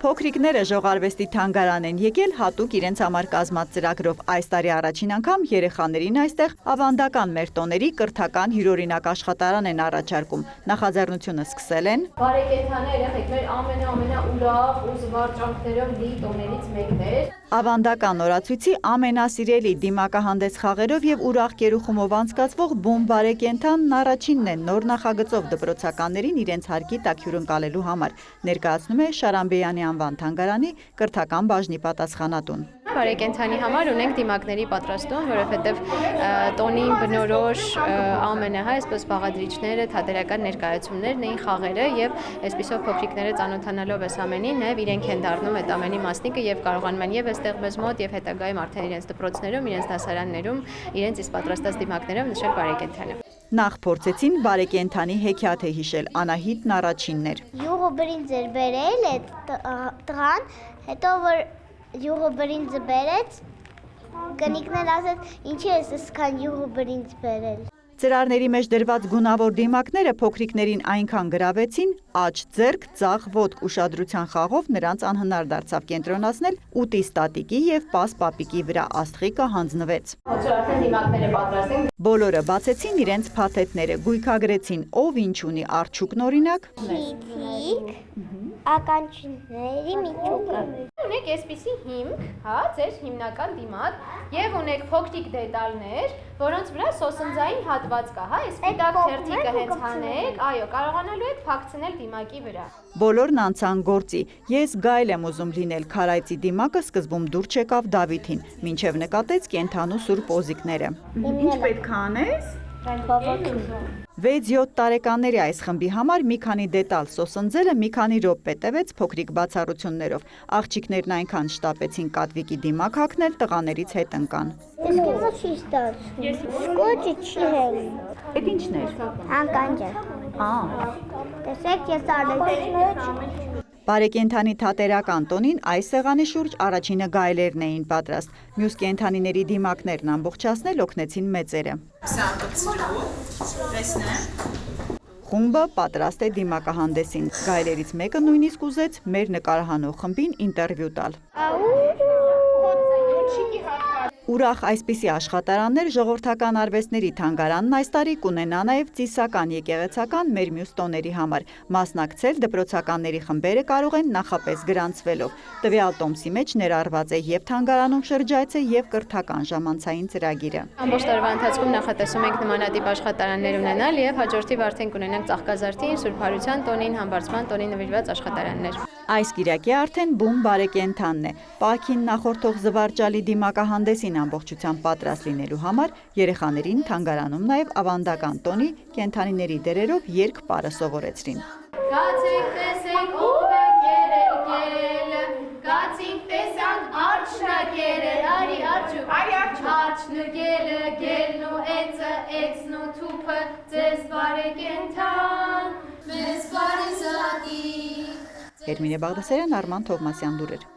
Փոքրիկները ժողարվեստի թանգարան են եկել հատուկ իրենց համար կազմած ծրագրով։ Այս տարի առաջին անգամ երեխաներին այստեղ ավանդական մեր տոների կրթական յուրօրինակ աշխատարան են առաջարկում։ Նախաձեռնությունը սկսել են բարեկենդանի երեխեք, մեր ամենաուրախ ու զվարճանքներով լի տոներից մեկն է։ Ավանդական օրացույցի ամենասիրելի դիմակահանդես խաղերով եւ ուրախ կերուխումով անցկացվող բուն բարեկենդանն առաջինն է նոր նախագծով դպրոցականներին իրենց հարկի տակ հյուրընկալելու համար, ներկայացնում է Շարամբեյանի անվան թանգարանի կրթական բաժնի պատասխանատուն։ Բարեկենդանի համար ունենք դիմակների պատրաստում, որովհետև տոնին բնորոշ ամենը, այսպես բաղադրիչները, թատերական ներկայացումներն էին խաղերը եւ այսպիսով փոքրիկները ծանոթանալով այս ամենին նաեւ իրենք են դառնում այդ ամենի մասնիկը եւ կարողանում են եւ այստեղ մեզ մոտ եւ հետագայում արդեն իրենց դպրոցներում, իրենց դասարաններում, իրենց իսկ պատրաստած դիմակներով նշել բարեկենդանը։ Նախ փորձեցին բարեկենդանի հեքիաթ է հիշել, Անահիտն առաջինն էր։ Յուղը բրինձ էր բերել այդ տղան, հետո որ յուղը բրինձը բերեց, կնիկն էլ ասեց, ինչի ես այսքան յուղը բրինձ բերել։ Ծրարների մեջ դրված գունավոր դիմակները փոքրիկներին այնքան գրավեցին, աջ ձեռք, ձախ ոտք ուշադրության խաղով նրանց անհնար դարձավ կենտրոնացնել ուտի ստատիկի եւ պաս պապիկի վրա, աստղիկը հանձնվեց։ Արդեն դիմակները պատրաստ են։ Բոլորը բացեցին իրենց փաթեթները, գույքագրեցին ով ինչ ունի արդյունքն օրինակ։ Քիթիկ, ականջների միջուկը։ Ունեք այսպիսի հիմք, հա, ձեր հիմնական դիմակ եւ ունեք փոքրիկ դետալներ, որոնց վրա սոսնձային հատված կա, հա, այս սպիտակ թերթիկը հենց հանեք, այո, կարողանալու եք փակցնել դիմակի վրա։ Բոլորն անցան գործի։ Ես Գայլ եմ ուզում լինել, քարայծի դիմակը սկզբում դուր չեկավ Դավիթին, մինչև նկատեց կենթանու սուրբ օզիկները։ Ինչ պետք է անես։ 6-7 տարեկանների այս խմբի համար մի քանի դետալ սոսնձելը մի քանի րոպե տևեց փոքրիկ բացառություններով։ Աղջիկներն այնքան շտապեցին կատվիկի դիմակ հագնել, տղաներից հետ ընկան։ Իսկ ինձ չի ստացվում։ Կոճը չի հեղին։ Էդ ի՞նչն էր։ Ականջը։ Տեսեք, ես արեցի։ Բարեկենդանի թատերական տոնին այս սեղանի շուրջ առաջինը գայլերն էին պատրաստ։ Մյուս կենդանիների դիմակներն ամբողջացնել օգնեցին մեծերը։ Խումբը պատրաստ է դիմակահանդեսին։ Գայլերից մեկը նույնիսկ ուզեց մեր նկարահանող խմբին ինտերվյու տալ։ Ուրախ այսպիսի աշխատարաններ ժողովրդական արվեստների թանգարանն այս տարի կունենա նաև ծիսական եկեղեցական մեր մյուս տոների համար։ Մասնակցել դպրոցականների խմբերը կարող են նախապես գրանցվելով։ Տվյալ տոմսի մեջ ներառված է եւ թանգարանում շրջայցը եւ կրթական ժամանցային ծրագիրը։ Ամբողջ տարվա ընթացքում նախատեսում ենք նմանատիպ աշխատարաններ ունենալ եւ հաջորդիվ արդեն կունենանք Ծաղկազարդին, Սուրբ Հարության տոնին, Համբարձման տոնին նվիրված աշխատարաններ։ Այս կիրակի արդեն բուն բարեկենդանն է։ Պահքին նախորդող զվարճալի դիմակահանդեսին ամբողջությամբ պատրաստ լինելու համար երեխաներին թանգարանում նաև ավանդական տոնի կենդանիների դերերով երգ-պարը սովորեցրին։ Գացեք տեսեք ով է կերել, գացինք տեսանք արջնակերել, արի արջու գելն ու էծը, էծն ու թուփը, ձեզ բարեկենդան, մեզ բարեզատի։ Էրմինե Բաղդասարյան, Արման Թովմասյան լուրեր։